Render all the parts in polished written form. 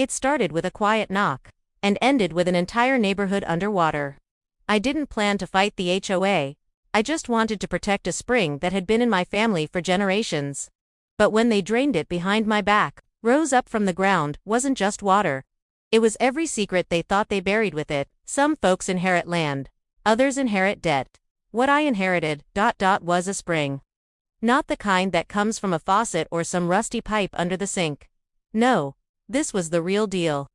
It started with a quiet knock and ended with an entire neighborhood underwater. I didn't plan to fight the HOA. I just wanted to protect a spring that had been in my family for generations. But when they drained it behind my back, rose up from the ground, wasn't just water. It was every secret they thought they buried with it. Some folks inherit land. Others inherit debt. What I inherited, was a spring. Not the kind that comes from a faucet or some rusty pipe under the sink. No, this was the real deal.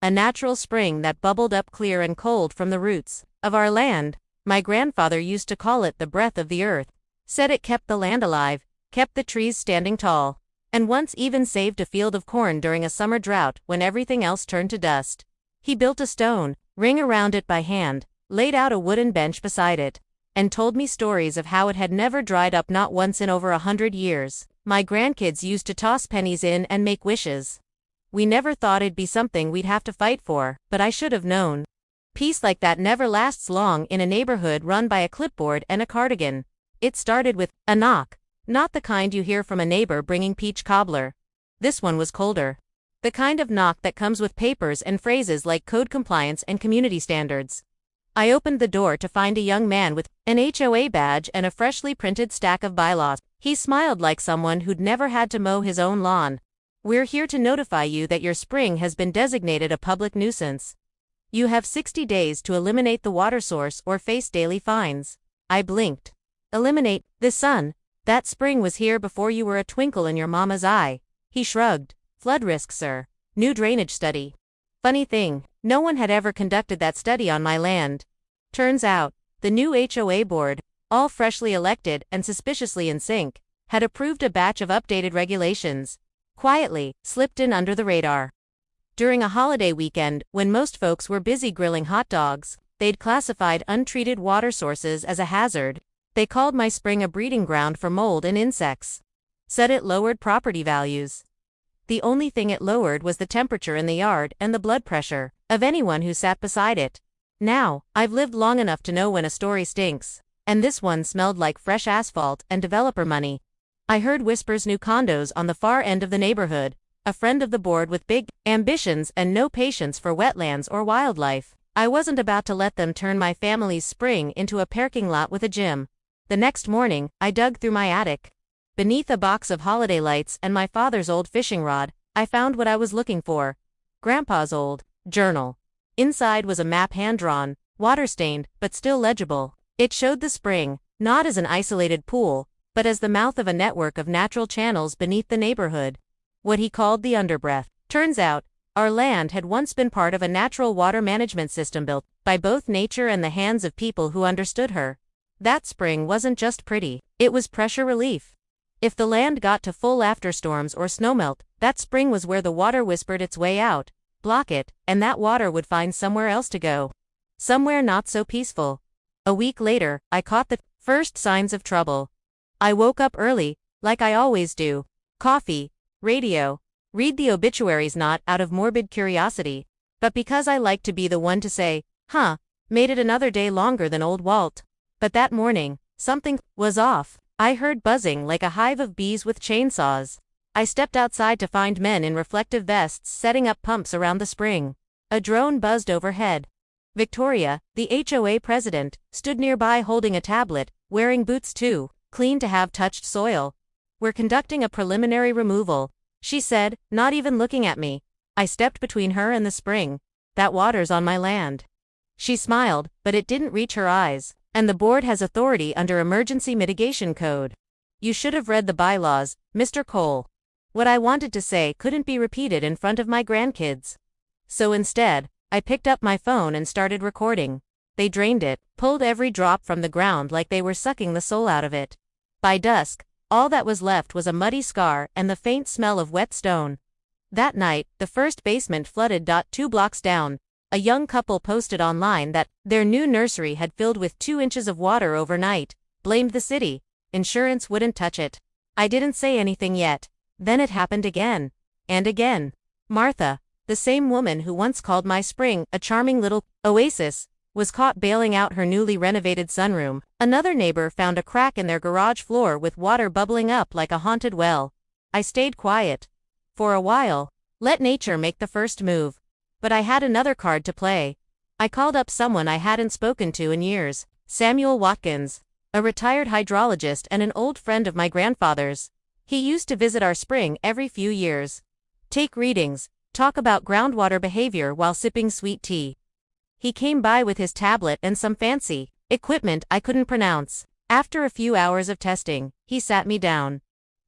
A natural spring that bubbled up clear and cold from the roots of our land. My grandfather used to call it the breath of the earth. Said it kept the land alive, kept the trees standing tall, and once even saved a field of corn during a summer drought when everything else turned to dust. He built a stone ring around it by hand, laid out a wooden bench beside it, and told me stories of how it had never dried up, not once in over 100 years. My grandkids used to toss pennies in and make wishes. We never thought it'd be something we'd have to fight for, but I should have known. Peace like that never lasts long in a neighborhood run by a clipboard and a cardigan. It started with a knock, not the kind you hear from a neighbor bringing peach cobbler. This one was colder. The kind of knock that comes with papers and phrases like code compliance and community standards. I opened the door to find a young man with an HOA badge and a freshly printed stack of bylaws. He smiled like someone who'd never had to mow his own lawn. "We're here to notify you that your spring has been designated a public nuisance. You have 60 days to eliminate the water source or face daily fines." I blinked. Eliminate the sun? That spring was here before you were a twinkle in your mama's eye. He shrugged. "Flood risk, sir. New drainage study." Funny thing, no one had ever conducted that study on my land. Turns out, the new HOA board, all freshly elected and suspiciously in sync, had approved a batch of updated regulations. Quietly, slipped in under the radar. During a holiday weekend, when most folks were busy grilling hot dogs, they'd classified untreated water sources as a hazard. They called my spring a breeding ground for mold and insects. Said it lowered property values. The only thing it lowered was the temperature in the yard and the blood pressure of anyone who sat beside it. Now, I've lived long enough to know when a story stinks, and this one smelled like fresh asphalt and developer money. I heard whispers new condos on the far end of the neighborhood, a friend of the board with big ambitions and no patience for wetlands or wildlife. I wasn't about to let them turn my family's spring into a parking lot with a gym. The next morning, I dug through my attic. Beneath a box of holiday lights and my father's old fishing rod, I found what I was looking for. Grandpa's old journal. Inside was a map hand-drawn, water-stained, but still legible. It showed the spring, not as an isolated pool, but as the mouth of a network of natural channels beneath the neighborhood. What he called the underbreath. Turns out, our land had once been part of a natural water management system built by both nature and the hands of people who understood her. That spring wasn't just pretty, it was pressure relief. If the land got to full afterstorms or snowmelt, that spring was where the water whispered its way out. Block it, and that water would find somewhere else to go. Somewhere not so peaceful. A week later, I caught the first signs of trouble. I woke up early, like I always do. Coffee, radio, read the obituaries, not out of morbid curiosity, but because I like to be the one to say, "Huh, made it another day longer than old Walt." But that morning, something was off. I heard buzzing like a hive of bees with chainsaws. I stepped outside to find men in reflective vests setting up pumps around the spring. A drone buzzed overhead. Victoria, the HOA president, stood nearby holding a tablet, wearing boots too, clean to have touched soil. "We're conducting a preliminary removal," she said, not even looking at me. I stepped between her and the spring. "That water's on my land." She smiled, but it didn't reach her eyes. "And the board has authority under Emergency Mitigation Code. You should have read the bylaws, Mr. Cole." What I wanted to say couldn't be repeated in front of my grandkids. So instead, I picked up my phone and started recording. They drained it, pulled every drop from the ground like they were sucking the soul out of it. By dusk, all that was left was a muddy scar and the faint smell of wet stone. That night, the first basement flooded. 2 blocks down, a young couple posted online that their new nursery had filled with 2 inches of water overnight, blamed the city, insurance wouldn't touch it. I didn't say anything yet. Then it happened again. And again. Martha, the same woman who once called my spring a charming little oasis, was caught bailing out her newly renovated sunroom. Another neighbor found a crack in their garage floor with water bubbling up like a haunted well. I stayed quiet. For a while. Let nature make the first move. But I had another card to play. I called up someone I hadn't spoken to in years, Samuel Watkins, a retired hydrologist and an old friend of my grandfather's. He used to visit our spring every few years. Take readings, talk about groundwater behavior while sipping sweet tea. He came by with his tablet and some fancy equipment I couldn't pronounce. After a few hours of testing, he sat me down.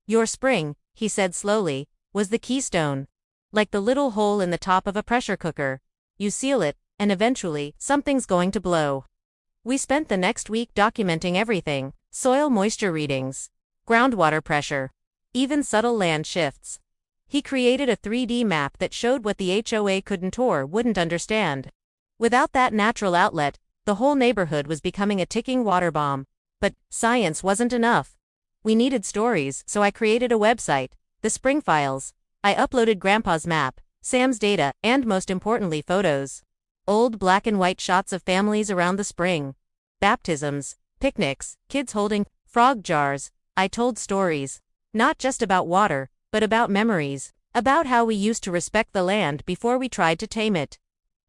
Your spring, he said slowly, was the keystone. Like the little hole in the top of a pressure cooker. You seal it, and eventually, something's going to blow. We spent the next week documenting everything: soil moisture readings, groundwater pressure, even subtle land shifts. He created a 3D map that showed what the HOA couldn't or wouldn't understand. Without that natural outlet, the whole neighborhood was becoming a ticking water bomb. But science wasn't enough. We needed stories, so I created a website, The Spring Files. I uploaded Grandpa's map, Sam's data, and most importantly, photos. Old black and white shots of families around the spring. Baptisms, picnics, kids holding frog jars. I told stories. Not just about water, but about memories. About how we used to respect the land before we tried to tame it.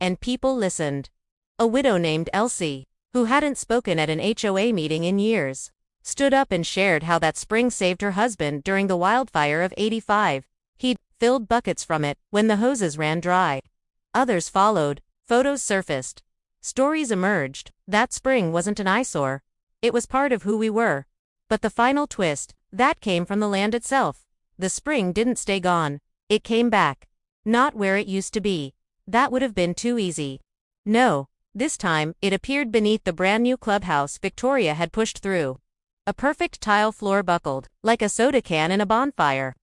And people listened. A widow named Elsie, who hadn't spoken at an HOA meeting in years, stood up and shared how that spring saved her husband during the wildfire of '85. He'd filled buckets from it when the hoses ran dry. Others followed, photos surfaced, stories emerged. That spring wasn't an eyesore. It was part of who we were. But the final twist, that came from the land itself. The spring didn't stay gone. It came back. Not where it used to be. That would have been too easy. No. This time, it appeared beneath the brand new clubhouse Victoria had pushed through. A perfect tile floor buckled, like a soda can in a bonfire.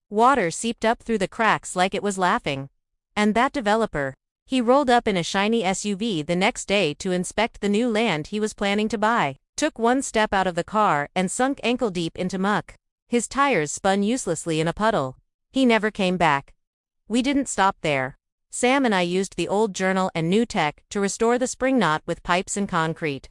Water seeped up through the cracks like it was laughing. And that developer, he rolled up in a shiny SUV the next day to inspect the new land he was planning to buy, took one step out of the car and sunk ankle-deep into muck. His tires spun uselessly in a puddle. He never came back. We didn't stop there. Sam and I used the old journal and new tech to restore the spring knot with pipes and concrete.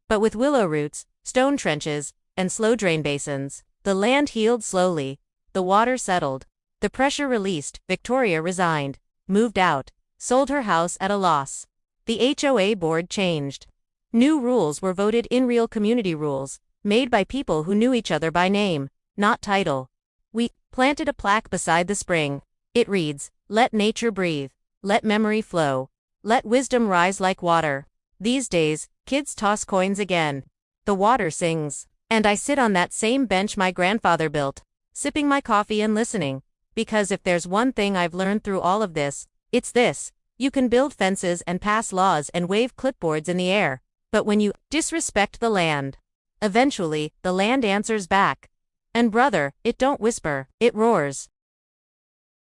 But with willow roots, stone trenches, and slow drain basins, the land healed slowly. The water settled. The pressure released. Victoria resigned, moved out, sold her house at a loss. The HOA board changed. New rules were voted in, real community rules, made by people who knew each other by name, not title. We planted a plaque beside the spring. It reads, "Let nature breathe. Let memory flow. Let wisdom rise like water." These days, kids toss coins again. The water sings. And I sit on that same bench my grandfather built, sipping my coffee and listening. Because if there's one thing I've learned through all of this, it's this: you can build fences and pass laws and wave clipboards in the air. But when you disrespect the land, eventually, the land answers back. And brother, it don't whisper, it roars.